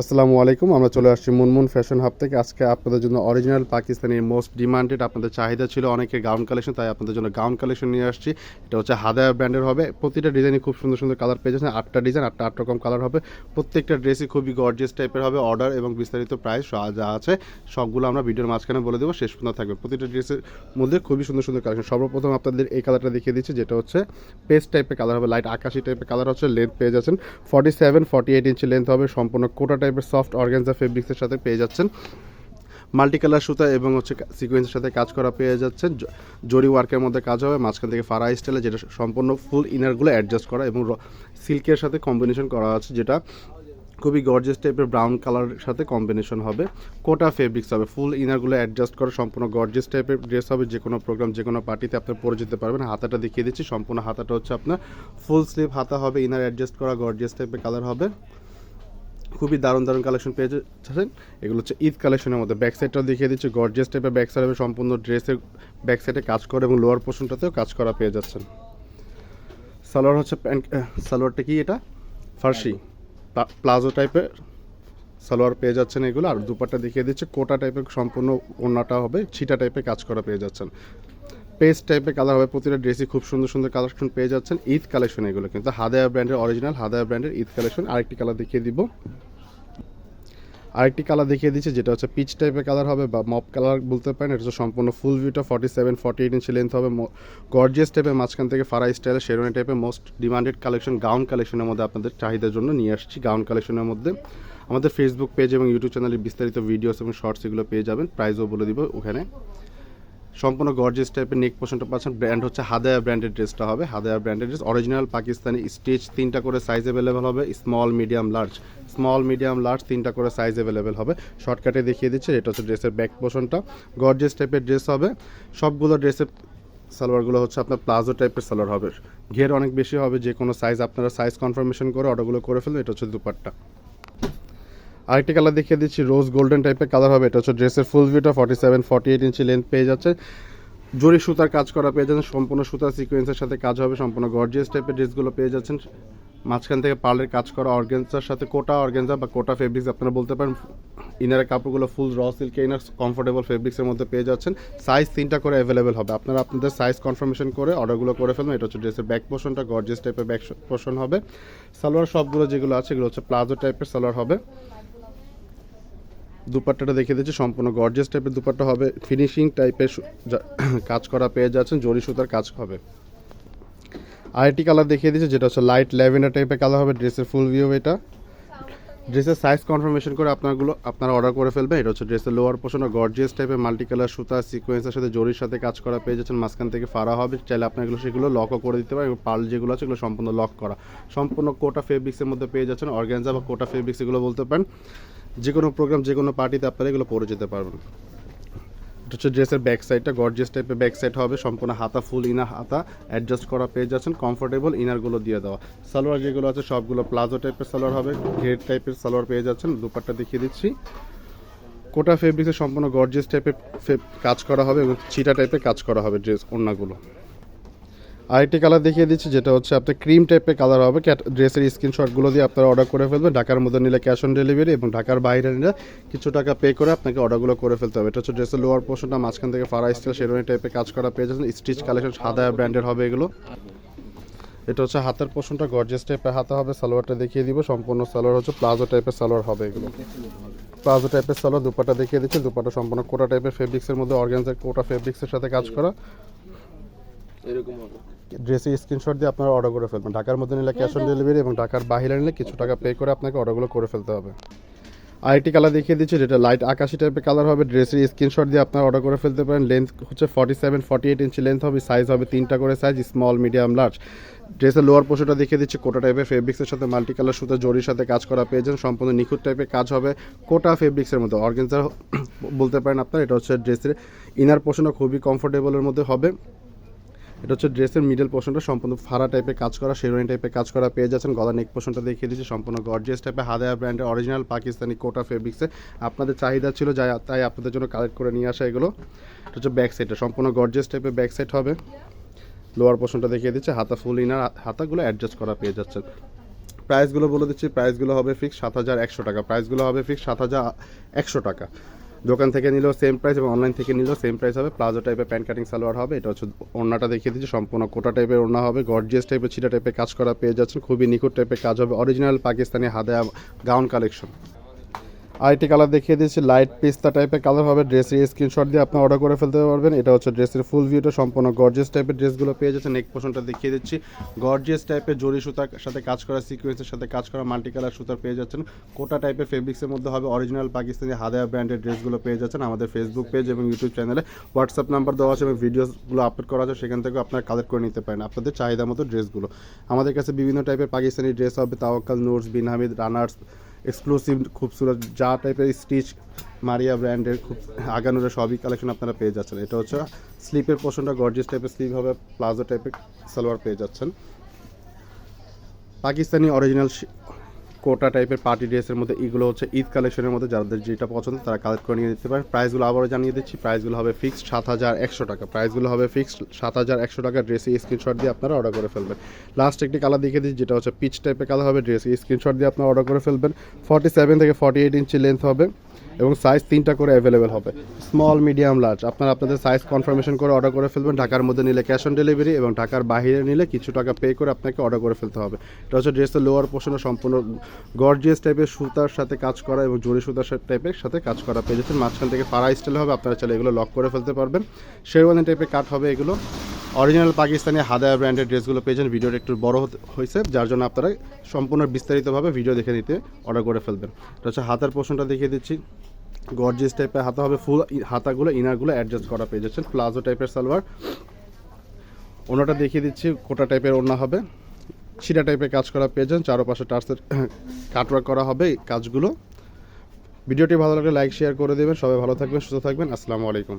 আসসালামু আলাইকুম। আমরা চলে আসছি মুনমুন ফ্যাশন হাব থেকে। আজকে আপনাদের জন্য অরিজিনাল পাকিস্তানি মোস্ট ডিমান্ডেড আপনাদের চাহিদা ছিল অনেকের গাউন কালেকশন, তাই আপনাদের জন্য গাউন কালেকশন নিয়ে আসছি। এটা হচ্ছে হাদায়া ব্র্যান্ডের হবে। প্রতিটা ডিজাইনই খুব সুন্দর সুন্দর কালার পেয়ে যাচ্ছেন। 8টা ডিজাইন, 8 রকম কালার হবে। প্রত্যেকটা ড্রেসই খুবই গর্জিয়াস টাইপের হবে। অর্ডার এবং বিস্তারিত প্রাইস যা আছে সবগুলো আমরা ভিডিওর মাঝখানে বলে দেবো, শেষ পর্যন্ত থাকবে। প্রতিটা ড্রেসের মধ্যে খুবই সুন্দর সুন্দর কালেকশন। সর্বপ্রথম আপনাদের এই কালারটা দেখিয়ে দিচ্ছি, যেটা হচ্ছে পেস্ট টাইপের কালার হবে, লাইট আকাশি টাইপের কালার হচ্ছে। লেন্থ পেয়ে যাচ্ছেন 47-48 ইঞ্চি লেন্থ হবে। সম্পূর্ণ কোটা টাইপের সফট অর্গানজা ফেব্রিক্সের সাথে পেয়ে যাচ্ছেন। মাল্টি কালার সুতা এবং হচ্ছে সিকোয়েন্সের সাথে কাজ করা পেয়ে যাচ্ছেন। জরি ওয়ার্কের মধ্যে কাজ হবে, মাঝখান থেকে ফারা স্টাইলে, যেটা সম্পূর্ণ ফুল ইনারগুলো অ্যাডজাস্ট করা এবং সিল্কের সাথে কম্বিনেশন করা আছে, যেটা খুবই গর্জিয়াস টাইপের ব্রাউন কালারের সাথে কম্বিনেশন হবে। কোটা ফেব্রিক্স হবে, ফুল ইনারগুলো অ্যাডজাস্ট করা সম্পূর্ণ গর্জিয়াস টাইপের ড্রেস হবে। যে কোনো প্রোগ্রাম, যে কোনো পার্টিতে আপনি পরে যেতে পারবেন। হাতাটা দেখিয়ে দিচ্ছি, সম্পূর্ণ হাতাটা হচ্ছে আপনার ফুল স্লিভ হাতা হবে, ইনার অ্যাডজাস্ট করা গর্জিয়াস টাইপের কালার হবে। খুবই দারুণ দারুণ কালেকশন পেয়ে যাচ্ছেন। এগুলো হচ্ছে ঈদ কালেকশনের মধ্যে। ব্যাক সাইডটাও দেখিয়ে দিচ্ছি, গর্জিয়াস টাইপের ব্যাক সাইড হবে। সম্পূর্ণ ড্রেসের ব্যাক সাইডে কাজ করে এবং লোয়ার পোর্শনটাতেও কাজ করা পেয়ে যাচ্ছেন। সালোয়ার হচ্ছে প্যান্ট, সালোয়ারটা কি এটা ফার্সি প্লাজো টাইপের সালোয়ার পেয়ে যাচ্ছেন এগুলো। আর দুপাট্টা দেখিয়ে দিচ্ছে, কোটা টাইপের সম্পূর্ণ ওড়নাটা হবে, ছিটা টাইপের কাজ করা পেয়ে যাচ্ছেন। পেস্ট টাইপের কালার হবে। প্রতিটা ড্রেসই খুব সুন্দর সুন্দর কালেকশন পেয়ে যাচ্ছেন। ঈদ কালেকশন এগুলো কিন্তু হাদায়া ব্র্যান্ডের, অরিজিনাল হাদায়া ব্র্যান্ডের ঈদ কালেকশন। আরেকটি কালার দেখিয়ে দিব, আরেকটি কালার দেখিয়ে দিচ্ছি, যেটা হচ্ছে পিচ টাইপের কালার হবে বা মপ কালার বলতে পারেন। এটা হচ্ছে সম্পূর্ণ ফুল ভিউটা 47-48 ইঞ্চি লেন্থ হবে। গর্জিয়াস টাইপের, মাঝখান থেকে ফারা স্টাইলের শেরওয়ানি টাইপের মোস্ট ডিমান্ডেড কালেকশন গাউন কালেকশনের মধ্যে আপনাদের চাহিদার জন্য নিয়ে আসছি। গাউন কালেকশনের মধ্যে আমাদের ফেসবুক পেজ এবং ইউটিউব চ্যানেলে বিস্তারিত ভিডিওস এবং শর্টস এগুলো পেয়ে যাবেন। প্রাইসও বলে দিব ওখানে। সম্পূর্ণ গর্জিয়াস টাইপের নেক পোর্শনটা পাচ্ছেন। ব্র্যান্ড হচ্ছে হাদায়া ব্র্যান্ডের ড্রেসটা হবে। হাদায়া ব্র্যান্ডের ড্রেস, অরিজিনাল পাকিস্তানি স্টিচ। 3টা করে সাইজ অ্যাভেলেবেল হবে, small medium large. Small medium large 3টা করে সাইজ অ্যাভেলেবেল হবে। শর্টকাটে দেখিয়ে দিচ্ছে, এটা হচ্ছে ড্রেসের ব্যাক পোর্শনটা। গর্জিয়াস টাইপের ড্রেস হবে। সবগুলো ড্রেসের সালোয়ারগুলো হচ্ছে আপনার প্লাজো টাইপের সালোয়ার হবে। ঘের অনেক বেশি হবে। যে কোনো সাইজ আপনারা সাইজ কনফার্মেশন করে অর্ডারগুলো করে ফেলবেন। এটা হচ্ছে দুপাট্টা। আরেকটি কালার দেখিয়ে দিচ্ছি, রোজ গোল্ডেন টাইপের কালার হবে। এটা হচ্ছে ড্রেসের ফুল ভিউটা 47-48 ইঞ্চি লেন্থ পেয়ে যাচ্ছে। জরি সুতার কাজ করা পেয়ে যাচ্ছেন। সম্পূর্ণ সুতার সিকোয়েন্সের সাথে কাজ হবে। সম্পূর্ণ গর্জিয়াস টাইপের ড্রেসগুলো পেয়ে যাচ্ছেন। মাঝখান থেকে পার্লের কাজ করা অর্গেনজার সাথে কোটা অর্গেনজা বা কোটা ফেব্রিক্স আপনারা বলতে পারেন। ইনারের কাপড়গুলো ফুল র সিল্ক ইনার কমফোর্টেবল ফেব্রিক্সের মধ্যে পেয়ে যাচ্ছেন। সাইজ 3টা করে অ্যাভেলেবেল হবে। আপনারা আপনাদের সাইজ কনফার্মেশন করে অর্ডারগুলো করে ফেলবেন। এটা হচ্ছে ড্রেসের ব্যাক পোর্শনটা, গর্জিয়াস টাইপের ব্যাক পোর্শন হবে। সালোয়ার সবগুলো যেগুলো আছে এগুলো হচ্ছে প্লাজো টাইপের সালোয়ার হবে। দুপাট্টাটা দেখিয়ে দিচ্ছি, সম্পূর্ণ গর্জিয়াস টাইপের দুপাট্টা হবে। ফিনিশিং টাইপের কাজ করা পেয়ে যাচ্ছেন, জরি সুতার কাজ হবে। আরেকটি কালার দেখিয়ে দিচ্ছি, যেটা হচ্ছে লাইট ল্যাভেন্ডার টাইপের কালার হবে। ড্রেসের ফুল ভিউ এটা। ড্রেসের সাইজ কনফার্মেশন করে আপনারা অর্ডার করে ফেলবেন। এটা হচ্ছে ড্রেসের লোয়ার পোর্শন, গর্জিয়াস টাইপের মাল্টি কালার সুতা সিকোয়েন্সের সাথে জরির সাথে কাজ করা পেয়ে যাচ্ছেন। মাঝখান থেকে ফাড়া হবে, চাইলে আপনার সেগুলো লকও করে দিতে পারেন। পার্ল যেগুলো আছে এগুলো সম্পূর্ণ লক করা। সম্পূর্ণ কোটা ফেব্রিক্সের মধ্যে পেয়ে যাচ্ছেন। অর্গানজা বা কোটা ফেব্রিক্স এগুলো বলতে পারেন। যে কোনো প্রোগ্রাম, যে কোনো পার্টিতে আপনারা এগুলো পরে যেতে পারবেন। এটা হচ্ছে ড্রেসের ব্যাক সাইডটা, গর্জিয়াস টাইপের ব্যাক সাইড হবে। সম্পূর্ণ হাতা ফুল ইনার হাতা অ্যাডজাস্ট করা পেয়ে যাচ্ছেন। কমফোর্টেবল ইনারগুলো দিয়ে দেওয়া। সালোয়ার যেগুলো আছে সবগুলো প্লাজো টাইপের সালোয়ার হবে। ঘের টাইপের সালোয়ার পেয়ে যাচ্ছেন। দুপাট্টা দেখিয়ে দিচ্ছি, কোটা ফেব্রিক্সের সম্পূর্ণ গর্জিয়াস টাইপের কাজ করা হবে এবং ছিটা টাইপের কাজ করা হবে ড্রেস ওড়নাগুলো। আরেকটি কালার দেখিয়ে দিচ্ছি, যেটা হচ্ছে আপনার ক্রিম টাইপের কালার হবে। ড্রেসের স্ক্রিনশটগুলো দিয়ে আপনারা অর্ডার করে ফেলবেন। ঢাকার মধ্যে নিলে ক্যাশ অন ডেলিভারি এবং ঢাকার বাইরে নিলে কিছু টাকা পে করে আপনাকে অর্ডারগুলো করে ফেলতে হবে। এটা হচ্ছে ড্রেসের লোয়ার পোর্শনটা, মাঝখান থেকে ফারা স্টাইল শেরওয়ানি টাইপের কাজ করা পেয়ে যাচ্ছেন। স্টিচ কালেকশন হাদায়া ব্র্যান্ডের হবে এগুলো। এটা হচ্ছে হাতের পোর্শনটা, গর্জিয়াস টাইপের হাতা হবে। সালোয়ারটা দেখিয়ে দিব, সম্পূর্ণ সালোয়ার হচ্ছে প্লাজো টাইপের সালোয়ার হবে এগুলো। প্লাজো টাইপের সালোয়ার। দুপাটা দেখিয়ে দিচ্ছি, দুপাটা সম্পূর্ণ কোটা টাইপের ফেব্রিক্সের মধ্যে, অর্গানজার কোটা ফেব্রিক্সের সাথে কাজ করা। এরকম হবে। ড্রেসের স্ক্রিনশট দিয়ে আপনারা অর্ডার করে ফেলবেন। ঢাকার মধ্যে নিলে ক্যাশ অন ডেলিভারি এবং ঢাকার বাইরে নিলে কিছু টাকা পে করে আপনাকে অর্ডারগুলো করে ফেলতে হবে। আরেকটি কালার দেখিয়ে দিচ্ছি, যেটা লাইট আকাশি টাইপের কালার হবে। ড্রেসের স্ক্রিনশট দিয়ে আপনারা অর্ডার করে ফেলতে পারেন। লেন্থ হচ্ছে 47-48 ইঞ্চি লেন্থ হবে। সাইজ হবে 3টা করে সাইজ, স্মল মিডিয়াম লার্জ। ড্রেসের লোয়ার পোর্শনটা দেখিয়ে দিচ্ছি, কোটা টাইপের ফেব্রিক্সের সাথে মাল্টি কালার সুতা জরির সাথে কাজ করা পেয়ে যান। সম্পূর্ণ নিখুঁত টাইপের কাজ হবে। কোটা ফেব্রিক্সের মধ্যে অর্গানজা বলতে পারেন আপনার। এটা হচ্ছে ড্রেসের ইনার পোর্শনটা খুবই কমফোর্টেবলের মধ্যে হবে। এটা হচ্ছে ড্রেসের মিডল পোর্শনটা, সম্পূর্ণ ফাড়া টাইপের কাজ করা, শেরওয়ানি টাইপের কাজ করা পেয়ে যাচ্ছেন। গলা নেক পোর্শনটা দেখিয়ে দিচ্ছি, সম্পূর্ণ গর্জিয়াস টাইপের হাদায়া ব্র্যান্ডের অরিজিনাল পাকিস্তানি কোটা ফেব্রিক্সে আপনাদের চাহিদা ছিল, তাই আপনাদের জন্য কালেক্ট করে নিয়ে আসা এগুলো। এটা হচ্ছে ব্যাক সাইডটা, সম্পূর্ণ গর্জিয়াস টাইপের ব্যাক সাইড হবে। লোয়ার পোর্শনটা দেখিয়ে দিচ্ছে, হাতা ফুল ইনার হাতাগুলো অ্যাডজাস্ট করা পেয়ে যাচ্ছেন। প্রাইসগুলো বলে দিচ্ছি, প্রাইসগুলো হবে ফিক্স 7,100 টাকা, প্রাইসগুলো হবে ফিক্স 7,100 টাকা। দোকান থেকে নিলেও সেম প্রাইস এবং অনলাইন থেকে নিলেও সেম প্রাইস হবে। প্লাজো টাইপের প্যান্ট কাটিং সালোয়ার হবে, এটা হচ্ছে ওড়নাটা দেখিয়ে দিচ্ছি, সম্পূর্ণ কোটা টাইপের ওড়না হবে, গর্জিয়াস টাইপের ছিটা টাইপের কাজ করা পেয়ে যাচ্ছেন, খুবই নিখুঁত টাইপের কাজ হবে, অরিজিনাল পাকিস্তানি হাদায়া গাউন কালেকশন। আরেকটি কালার দেখিয়ে দিচ্ছি, লাইট পিস্তা টাইপের কালার হবে, ড্রেসের স্ক্রিনশট দিয়ে আপনি অর্ডার করে ফেলতে পারবেন। এটা হচ্ছে ড্রেসের ফুল ভিউটা, সম্পূর্ণ গর্জিয়াস টাইপের ড্রেসগুলো পেয়ে যাচ্ছে। নেক পোর্শনটা দেখিয়ে দিচ্ছি, গর্জিয়াস টাইপের জরি সুতার সাথে কাজ করা, সিকোয়েন্সের সাথে কাজ করা মাল্টি কালার সুতার পেয়ে যাচ্ছেন। কোটা টাইপের ফেব্রিক্সের মধ্যে হবে, অরিজিনাল পাকিস্তানি হাদায়া ব্র্যান্ডের ড্রেসগুলো পেয়ে যাচ্ছেন। আমাদের ফেসবুক পেজ এবং ইউটিউব চ্যানেলে হোয়াটসঅ্যাপ নাম্বার দেওয়া আছে এবং ভিডিওসগুলো আপলোড করা আছে, সেখান থেকে আপনারা কালেক্ট করে নিতে পারেন আপনাদের চাহিদা মতো ড্রেসগুলো। আমাদের কাছে বিভিন্ন টাইপের পাকিস্তানি ড্রেস হবে, তাওয়াক্কাল, নুরস, বিন হামিদ, রানার্স, এক্সক্লুসিভ, খুবসুরত, যা টাইপের স্টিচ, মারিয়া ব্র্যান্ডের, খুব আগানুরের সবই কালেকশন আপনারা পেয়ে যাচ্ছেন। এটা হচ্ছে স্লিপের পোর্শনটা গর্জিয়াস টাইপের স্লিপ হবে, প্লাজো টাইপের সালোয়ার পেয়ে যাচ্ছেন। পাকিস্তানি অরিজিনাল কোটা টাইপের পার্টি ড্রেসের মধ্যে এগুলো হচ্ছে ঈদ কালেকশনের মধ্যে, যাদের যেটা পছন্দ তারা কালেক্ট করে নিয়ে যেতে পারেন। প্রাইসগুলো আবারও জানিয়ে দিচ্ছি, প্রাইসগুলো হবে ফিক্সড 7,100 টাকা, প্রাইসগুলো হবে ফিক্সড 7,100 টাকা। ড্রেসে স্ক্রিনশট দিয়ে আপনারা অর্ডার করে ফেলবেন। লাস্ট একটি কালার দেখিয়ে দিচ্ছি, যেটা হচ্ছে পিচ টাইপের কালার হবে, ড্রেসে স্ক্রিনশট দিয়ে আপনারা অর্ডার করে ফেলবেন। 47 থেকে 48 ইঞ্চি লেন্থ হবে এবং সাইজ 3টা করে অ্যাভেলেবেল হবে, স্মল, মিডিয়াম, লার্জ। আপনারা আপনাদের সাইজ কনফার্মেশন করে অর্ডার করে ফেলবেন। ঢাকার মধ্যে নিলে ক্যাশ অন ডেলিভারি এবং ঢাকার বাইরে নিলে কিছু টাকা পে করে আপনাকে অর্ডার করে ফেলতে হবে। এটা হচ্ছে ড্রেসের লোয়ার পোর্শনে সম্পূর্ণ গর্জিয়াস টাইপের সুতার সাথে কাজ করা এবং জরি সুতার টাইপের সাথে কাজ করা পেয়ে যাচ্ছেন। মাঝখান থেকে ফাড়া স্টাইল হবে, আপনারা চাইলে এগুলো লক করে ফেলতে পারবেন। শেরওয়ানি টাইপের কাট হবে এগুলো। অরিজিনাল পাকিস্তানি হাদায়া ব্র্যান্ডের ড্রেসগুলো পেয়েছেন। ভিডিওটা একটু বড় হয়েছে, যার জন্য আপনারা সম্পূর্ণ বিস্তারিতভাবে ভিডিও দেখে নিতে অর্ডার করে ফেলবেন। এটা হচ্ছে হাতার পোর্শনটা দেখিয়ে দিচ্ছি, গর্জিয়াস টাইপের হাতা হবে, ফুল হাতাগুলো ইনারগুলো অ্যাডজাস্ট করা পেয়ে যাচ্ছেন। প্লাজো টাইপের সালোয়ার, ওনাটা দেখিয়ে দিচ্ছি, কোটা টাইপের ওড়না হবে, ছিটা টাইপের কাজ করা পেয়ে যান, চারপাশে টার্সের কাটওয়ার্ক করা হবে এই কাজগুলো। ভিডিওটি ভালো লাগলে লাইক শেয়ার করে দেবেন। সবাই ভালো থাকবেন, সুস্থ থাকবেন। আসসালামু আলাইকুম।